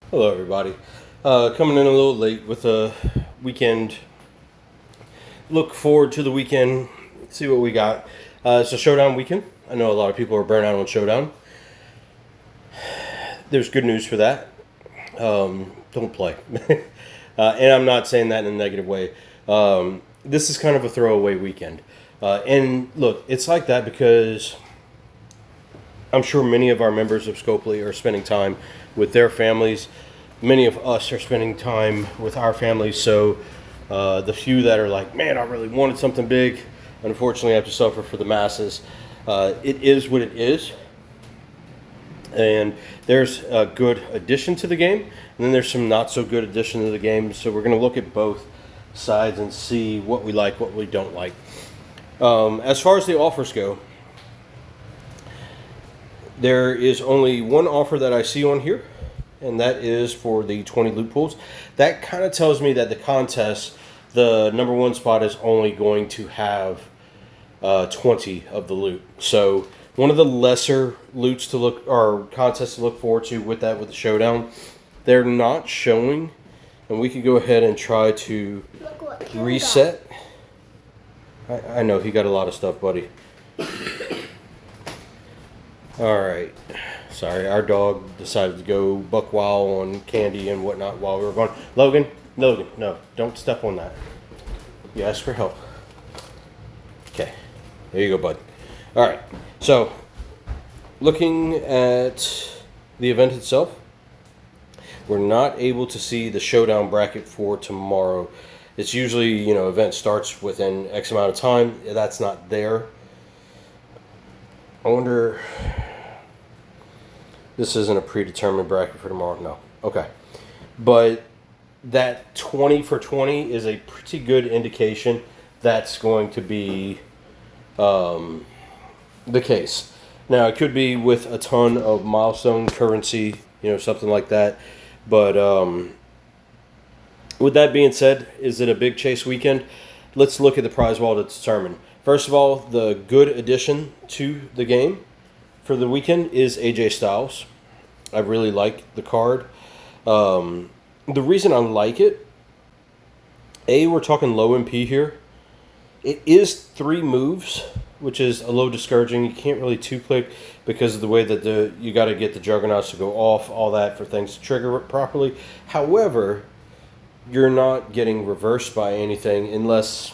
Hello, everybody. Coming in a little late with a weekend. Look forward to the weekend. See what we got. It's a showdown weekend. I know a lot of people are burnt out on showdown. There's good news for that. Don't play. And I'm not saying that in a negative way. This is kind of a throwaway weekend. And look, it's like that because I'm sure many of our members of Scopely are spending time with their families. Many of us are spending time with our families. So the few that are like, man, I really wanted something big, unfortunately, I have to suffer for the masses. It is what it is. And there's a good addition to the game, and then there's some not so good addition to the game. So we're going to look at both sides and see what we like, what we don't like. As far as the offers go, there is only one offer that I see on here, and that is for the 20 loot pools. That kind of tells me that the contest, the number one spot, is only going to have 20 of the loot. So one of the lesser loots to look, or contests to look forward to with that, with the showdown, they're not showing, and we could go ahead and try to reset. I know he got a lot of stuff, buddy. All right. Sorry, our dog decided to go buck wild on candy and whatnot while we were gone. Logan, no, don't step on that. You asked for help. Okay, there you go, bud. All right, so looking at the event itself, we're not able to see the showdown bracket for tomorrow. It's usually, event starts within X amount of time. That's not there. I wonder... This isn't a predetermined bracket for tomorrow. No. Okay. But that 20 for 20 is a pretty good indication that's going to be the case. Now, it could be with a ton of milestone currency, something like that. But with that being said, is it a big chase weekend? Let's look at the prize wall to determine. First of all, the good addition to the game for the weekend is AJ Styles. I really like the card. The reason I like it, we're talking low MP here. It is 3 moves, which is a little discouraging. You can't really 2-click because of the way that you got to get the Juggernauts to go off, all that for things to trigger it properly. However, you're not getting reversed by anything unless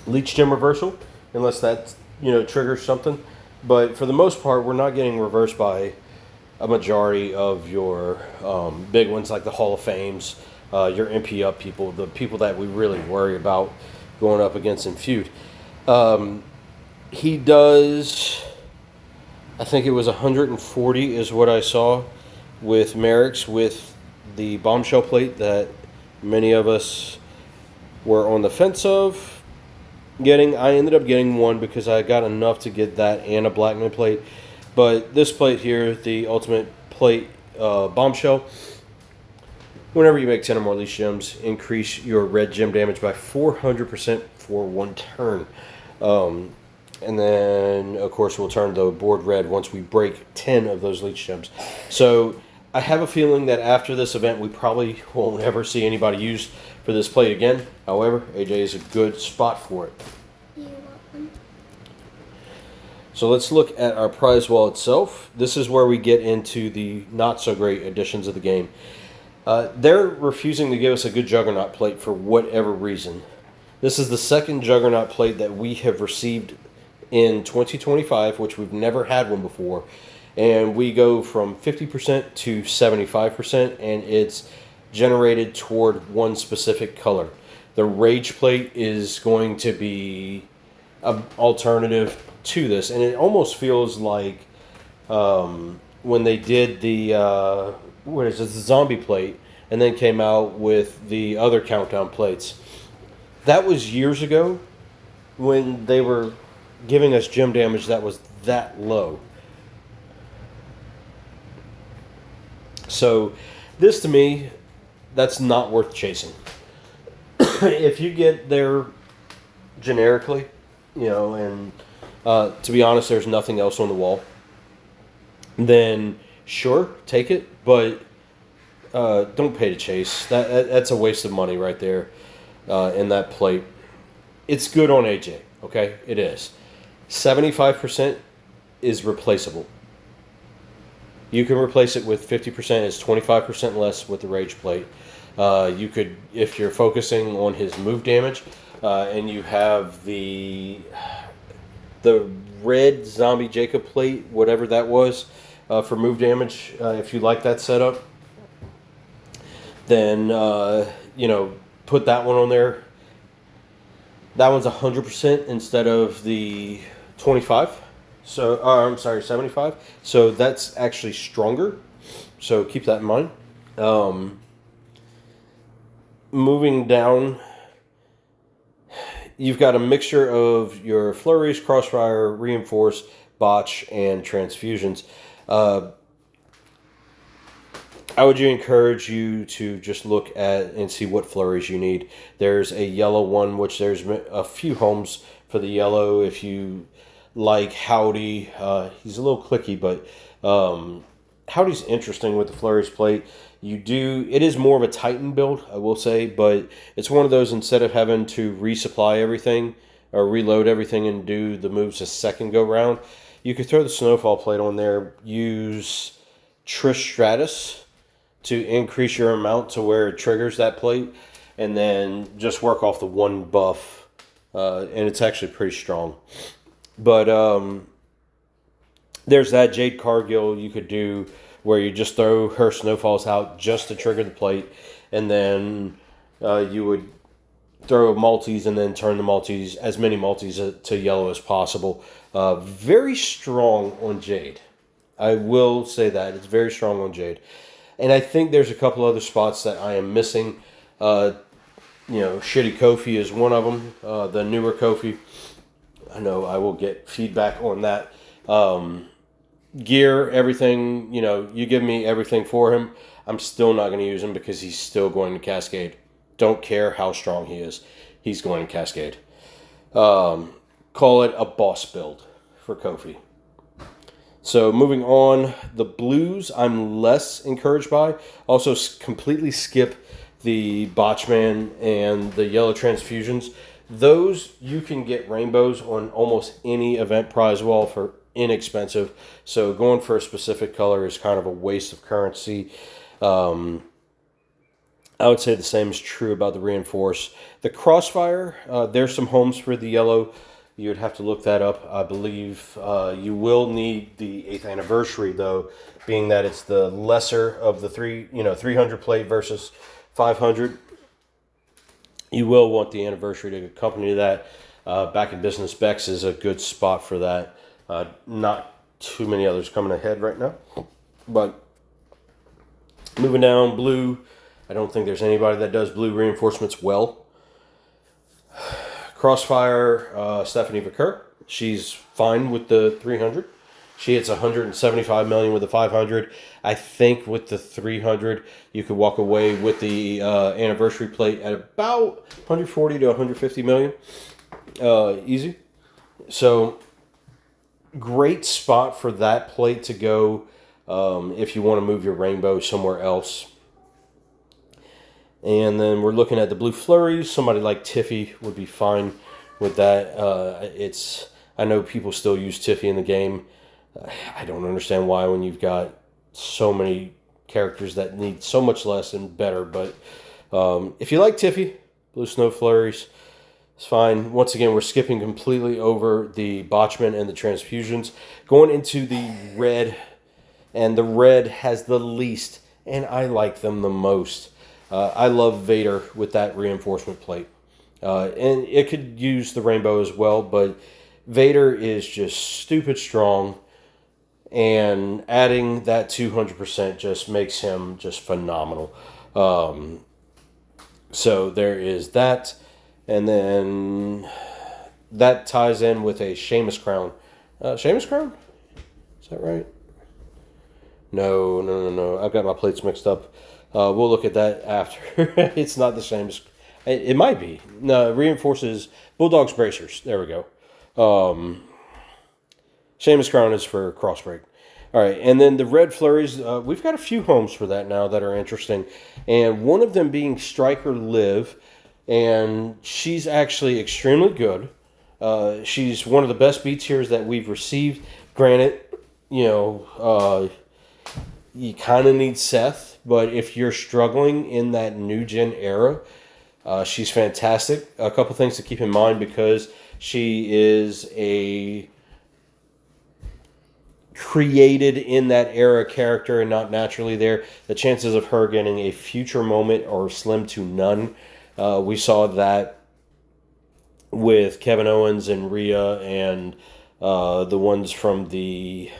Leech Gem reversal, unless that triggers something. But for the most part, we're not getting reversed by a majority of your big ones like the Hall of Fames, your MP up people, the people that we really worry about going up against in feud. He does, I think it was 140 is what I saw with Merrick's with the bombshell plate that many of us were on the fence of getting. I ended up getting one because I got enough to get that and a Blackman plate. But this plate here, the ultimate plate bombshell, whenever you make 10 or more leash gems, increase your red gem damage by 400% for 1 turn. And then, of course, we'll turn the board red once we break 10 of those leech gems. So I have a feeling that after this event, we probably won't ever see anybody use for this plate again. However, AJ is a good spot for it. So let's look at our prize wall itself. This is where we get into the not so great additions of the game. They're refusing to give us a good Juggernaut plate for whatever reason. This is the second Juggernaut plate that we have received in 2025, which we've never had one before. And we go from 50% to 75%, and it's generated toward one specific color. The Rage plate is going to be an alternative to this, and it almost feels like when they did the the zombie plate and then came out with the other countdown plates. That was years ago when they were giving us gem damage that was that low. So this, to me, that's not worth chasing. If you get there generically, and to be honest, there's nothing else on the wall, then sure, take it. But Don't pay to chase. That's a waste of money right there in that plate. It's good on AJ, okay? It is. 75% is replaceable. You can replace it with 50%. It's 25% less with the Rage plate. You could, if you're focusing on his move damage, and you have the red Zombie Jacob plate, whatever that was, for move damage, if you like that setup, then put that one on there. That one's 100% instead of the 25. So, I'm sorry, 75. So that's actually stronger. So keep that in mind. Moving down, you've got a mixture of your flurries, crossfire, reinforce, botch, and transfusions. I would encourage you to just look at and see what flurries you need. There's a yellow one, which there's a few homes for the yellow. If you like Howdy, he's a little clicky, but Howdy's interesting with the flurries plate. It is more of a Titan build, I will say, but it's one of those, instead of having to resupply everything or reload everything and do the moves a second go round, you could throw the Snowfall plate on there, use Trish Stratus to increase your amount to where it triggers that plate, and then just work off the one buff, and it's actually pretty strong. But there's that Jade Cargill you could do where you just throw her Snowfalls out just to trigger the plate, and then you would throw Maltese and then turn the Maltese, as many Maltese to yellow as possible. Very strong on Jade. I will say that. It's very strong on Jade. And I think there's a couple other spots that I am missing. Shitty Kofi is one of them. The newer Kofi. I know I will get feedback on that. Gear, everything, you give me everything for him. I'm still not going to use him because he's still going to Cascade. Don't care how strong he is. He's going to Cascade. Call it a boss build for Kofi. So moving on, the blues I'm less encouraged by. Also completely skip the Botchman and the yellow transfusions. Those you can get rainbows on almost any event prize wall for inexpensive. So going for a specific color is kind of a waste of currency. I would say the same is true about the reinforce. The crossfire, there's some homes for the yellow. You would have to look that up. I believe you will need the 8th anniversary, though, being that it's the lesser of the 300 plate versus 500. You will want the anniversary to accompany that. Back in Business Bex is a good spot for that. Not too many others coming ahead right now. But moving down, blue. I don't think there's anybody that does blue reinforcements well. Crossfire, Stephanie Vicker. She's fine with the 300. She hits 175 million with the 500. I think with the 300, you could walk away with the anniversary plate at about 140 to 150 million. Easy. So, great spot for that plate to go if you want to move your rainbow somewhere else. And then we're looking at the blue flurries. Somebody like Tiffy would be fine with that. I know people still use Tiffy in the game. I don't understand why when you've got so many characters that need so much less and better. But if you like Tiffy, blue snow flurries, it's fine. Once again, we're skipping completely over the Botchman and the transfusions. Going into the red, and the red has the least, and I like them the most. I love Vader with that reinforcement plate. And it could use the rainbow as well, but Vader is just stupid strong, and adding that 200% just makes him just phenomenal. So there is that, and then that ties in with a Sheamus crown. Sheamus crown? Is that right? No. I've got my plates mixed up. We'll look at that after. It's not the same as... It might be. No, it reinforces Bulldog's bracers. There we go. Sheamus Crown is for Crossbreak. All right, and then the red flurries, we've got a few homes for that now that are interesting, and one of them being Striker Liv, and she's actually extremely good. She's one of the best B tiers that we've received. Granted, you know, you kind of need Seth, but if you're struggling in that new gen era, she's fantastic. A couple things to keep in mind because she is a created in that era character and not naturally there. The chances of her getting a future moment are slim to none. We saw that with Kevin Owens and Rhea and the ones from the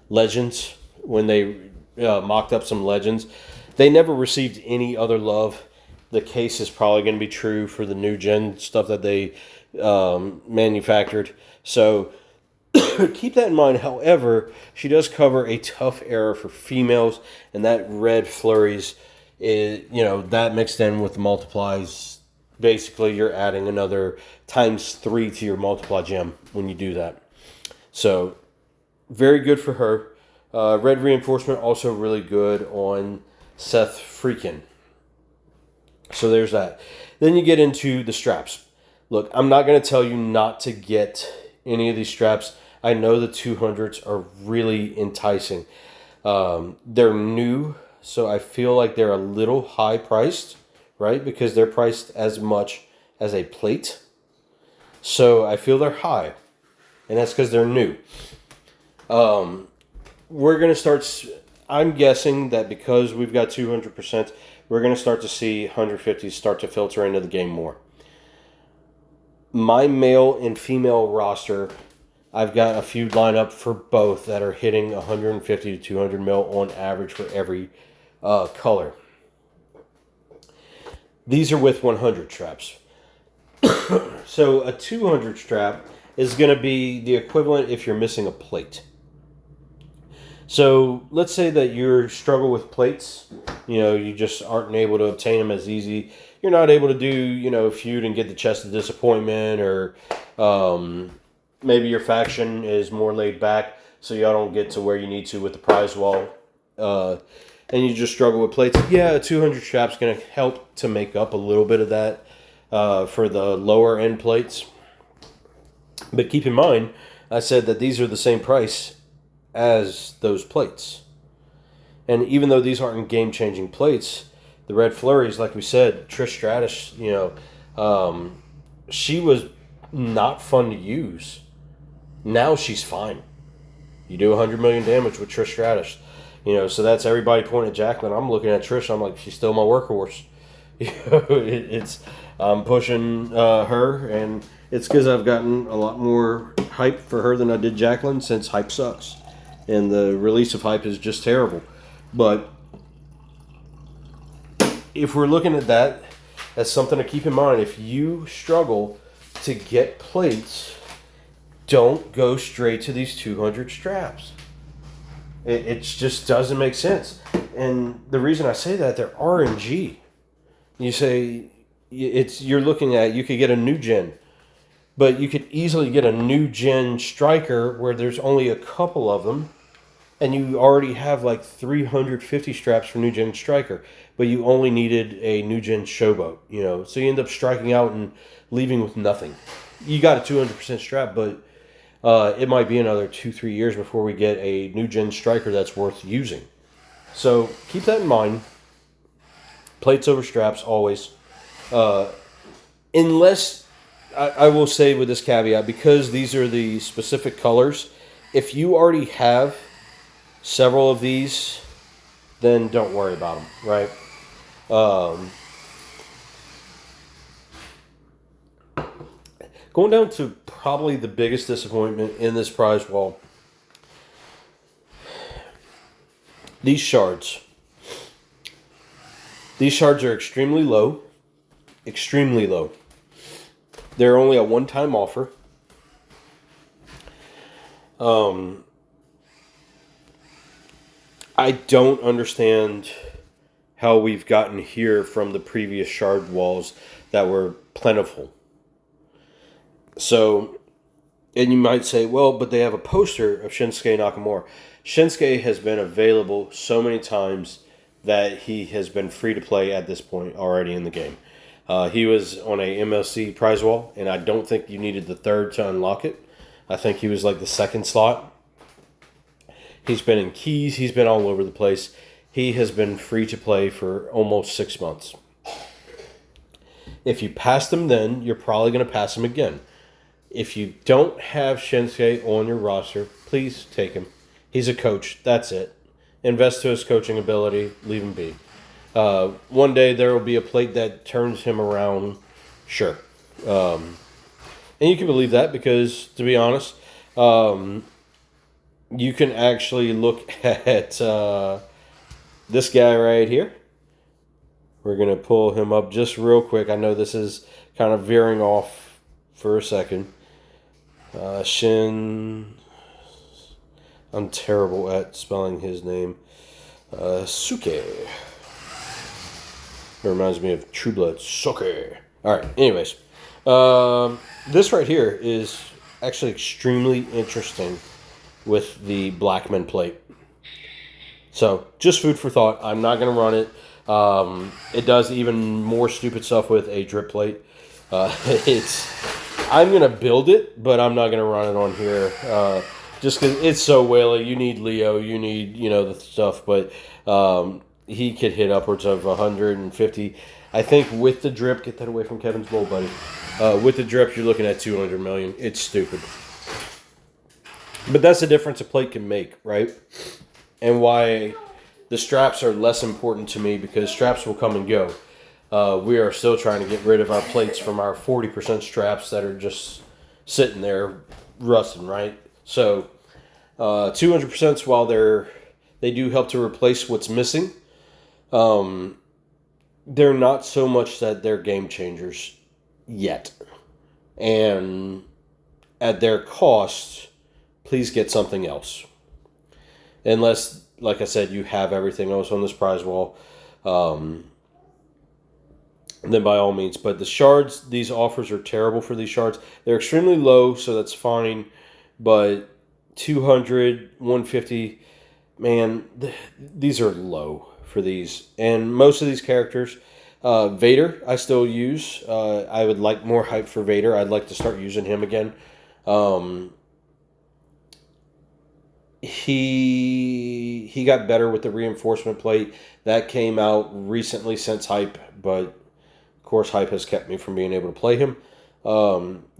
Legends when they mocked up some Legends. They never received any other love. The case is probably going to be true for the new gen stuff that they manufactured. So keep that in mind. However, she does cover a tough era for females, and that red flurries is, that mixed in with the multiplies. Basically, you're adding another ×3 to your multiply gem when you do that. So, very good for her. Red reinforcement also really good on Seth Freakin. So there's that. Then you get into the straps. Look, I'm not going to tell you not to get any of these straps. I know the 200s are really enticing. They're new, so I feel like they're a little high priced, right? Because they're priced as much as a plate. So I feel they're high, and that's because they're new. We're going to start, I'm guessing that because we've got 200%, we're going to start to see 150s start to filter into the game more. My male and female roster, I've got a few lined up for both that are hitting 150 to 200 mil on average for every color. These are with 100 straps. So a 200 strap is going to be the equivalent if you're missing a plate. So let's say that you struggle with plates. You just aren't able to obtain them as easy. You're not able to do, feud and get the chest of disappointment, or maybe your faction is more laid back, so y'all don't get to where you need to with the prize wall, and you just struggle with plates. Yeah, a 200 strap's going to help to make up a little bit of that for the lower end plates. But keep in mind, I said that these are the same price as those plates. And even though these aren't game-changing plates, the red flurries, like we said, Trish Stratus, she was not fun to use. Now she's fine. You do 100 million damage with Trish Stratus. So that's everybody pointing at Jacqueline. I'm looking at Trish. I'm like, she's still my workhorse. I'm pushing her, and it's because I've gotten a lot more hype for her than I did Jacqueline, since hype sucks. And the release of hype is just terrible. But if we're looking at that as something to keep in mind, if you struggle to get plates, don't go straight to these 200 straps. It just doesn't make sense. And the reason I say that, they're RNG. You say you're looking at, you could get a new gen, but you could easily get a new gen striker where there's only a couple of them, and you already have like 350 straps for new gen striker, but you only needed a new gen showboat, so you end up striking out and leaving with nothing. You got a 200% strap, but it might be another 2-3 years before we get a new gen striker that's worth using. So keep that in mind. Plates over straps always. Unless, I will say with this caveat, because these are the specific colors, if you already have several of these, then don't worry about them, right? Going down to probably the biggest disappointment in this prize wall, these shards. These shards are extremely low. Extremely low. They're only a one-time offer. I don't understand how we've gotten here from the previous shard walls that were plentiful. So, and you might say, well, but they have a poster of Shinsuke Nakamura. Shinsuke has been available so many times that he has been free to play at this point already in the game. He was on a MLC prize wall, and I don't think you needed the third to unlock it. I think he was like the second slot. He's been in keys. He's been all over the place. He has been free to play for almost 6 months. If you passed him then, you're probably going to pass him again. If you don't have Shinsuke on your roster, please take him. He's a coach. That's it. Invest to his coaching ability. Leave him be. One day there will be a plate that turns him around. Sure. And you can believe that because, to be honest, you can actually look at this guy right here. We're going to pull him up just real quick. I know this is kind of veering off for a second. Shin. I'm terrible at spelling his name. Suke. It reminds me of True Blood. Suke. All right. Anyways, this right here is actually extremely interesting with the Blackman plate. So, just food for thought. I'm not going to run it. It does even more stupid stuff with a drip plate. I'm going to build it, but I'm not going to run it on here. Just because it's so whaley. You need Leo. You need, the stuff. But he could hit upwards of 150. I think with the drip, get that away from Kevin's bowl, buddy. With the drip, you're looking at 200 million. It's stupid. But that's the difference a plate can make, right? And why the straps are less important to me, because straps will come and go. We are still trying to get rid of our plates from our 40% straps that are just sitting there rusting, right? So 200%, while they do help to replace what's missing, they're not so much that they're game changers yet. And at their cost, please get something else. Unless, like I said, you have everything else on this prize wall, then by all means. But the shards, these offers are terrible for these shards. They're extremely low, so that's fine. But 200, 150, man, these are low for these. And most of these characters, Vader, I still use. I would like more hype for Vader. I'd like to start using him again. He got better with the reinforcement plate. That came out recently since hype, but of course hype has kept me from being able to play him.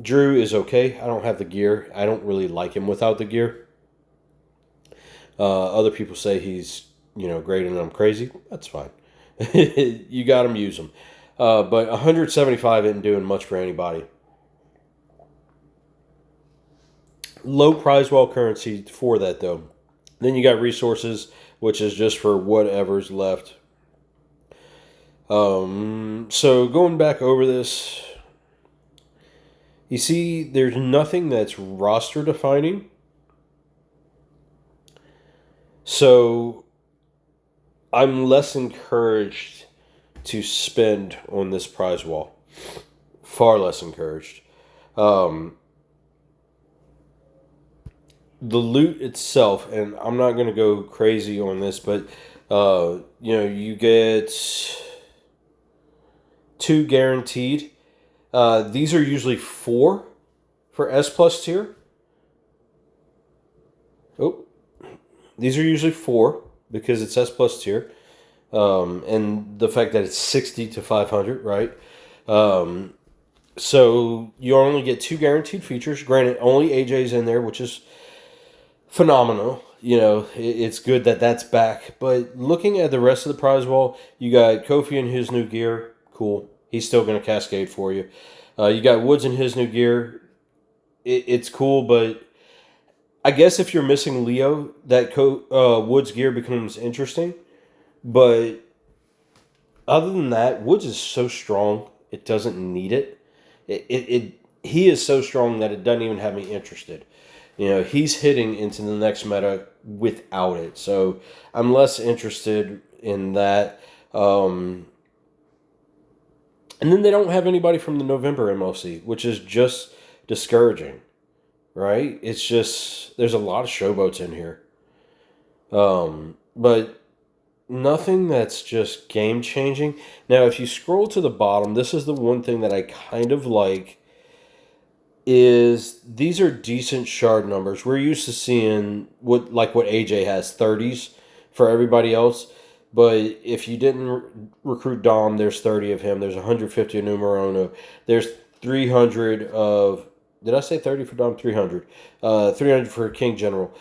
Drew is okay. I don't have the gear. I don't really like him without the gear. Other people say he's, great and I'm crazy. That's fine. You got him, use him. But 175 isn't doing much for anybody. Low prize wall currency for that, though. Then you got resources, which is just for whatever's left. So going back over this, you see there's nothing that's roster defining. So I'm less encouraged to spend on this prize wall. Far less encouraged. The loot itself, and I'm not going to go crazy on this, but, you get 2 guaranteed. These are usually 4 for S plus tier. Oh, these are usually 4 because it's S plus tier. And the fact that it's 60 to 500, right? So you only get 2 guaranteed features. Granted, only AJ's in there, which is phenomenal. It's good that that's back. But looking at the rest of the prize wall, you got Kofi in his new gear. Cool. He's still going to cascade for you. You got Woods in his new gear. It's cool, but I guess if you're missing Leo, that Woods gear becomes interesting. But other than that, Woods is so strong, it doesn't need it. He is so strong that it doesn't even have me interested. He's hitting into the next meta without it. So I'm less interested in that. And then they don't have anybody from the November MLC, which is just discouraging, right? It's just, there's a lot of showboats in here. But nothing that's just game changing. Now, if you scroll to the bottom, this is the one thing that I kind of like is these are decent shard numbers. We're used to seeing what AJ has 30s for everybody else. But if you didn't recruit Dom, there's 30 of him. There's 150 of Numerono. There's 300 of. Did I say 30 for Dom? 300. 300 for King General.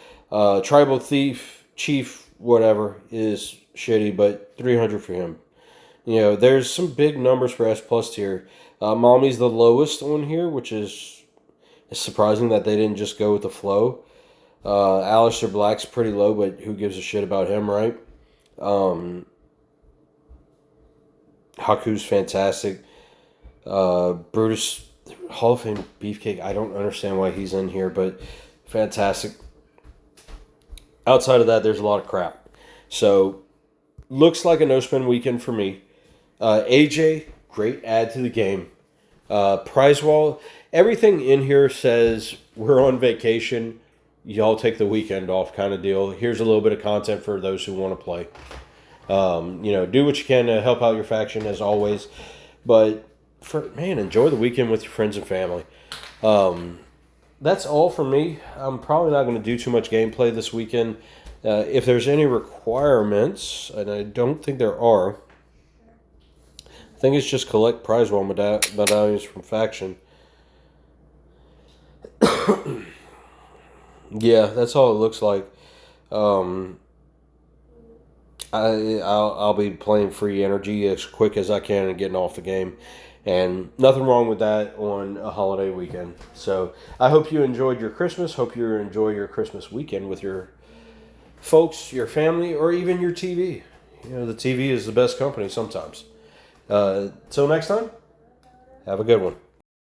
Tribal Thief, Chief, whatever, is shitty, but 300 for him. There's some big numbers for S plus tier. Mommy's the lowest on here, which is surprising that they didn't just go with the flow. Alistair Black's pretty low, but who gives a shit about him, right? Haku's fantastic. Brutus, Hall of Fame Beefcake, I don't understand why he's in here, but fantastic. Outside of that, there's a lot of crap. So, looks like a no-spin weekend for me. AJ, great add to the game. Prize wall, everything in here says we're on vacation. Y'all take the weekend off kind of deal. Here's a little bit of content for those who want to play. Do what you can to help out your faction as always. But, enjoy the weekend with your friends and family. That's all for me. I'm probably not going to do too much gameplay this weekend. If there's any requirements, and I don't think there are, I think it's just collect prize wall medallions from faction. Yeah, that's all it looks like. I'll be playing free energy as quick as I can and getting off the game. And nothing wrong with that on a holiday weekend. So I hope you enjoyed your Christmas. Hope you enjoy your Christmas weekend with your folks, your family, or even your TV. The TV is the best company sometimes. Till next time, have a good one.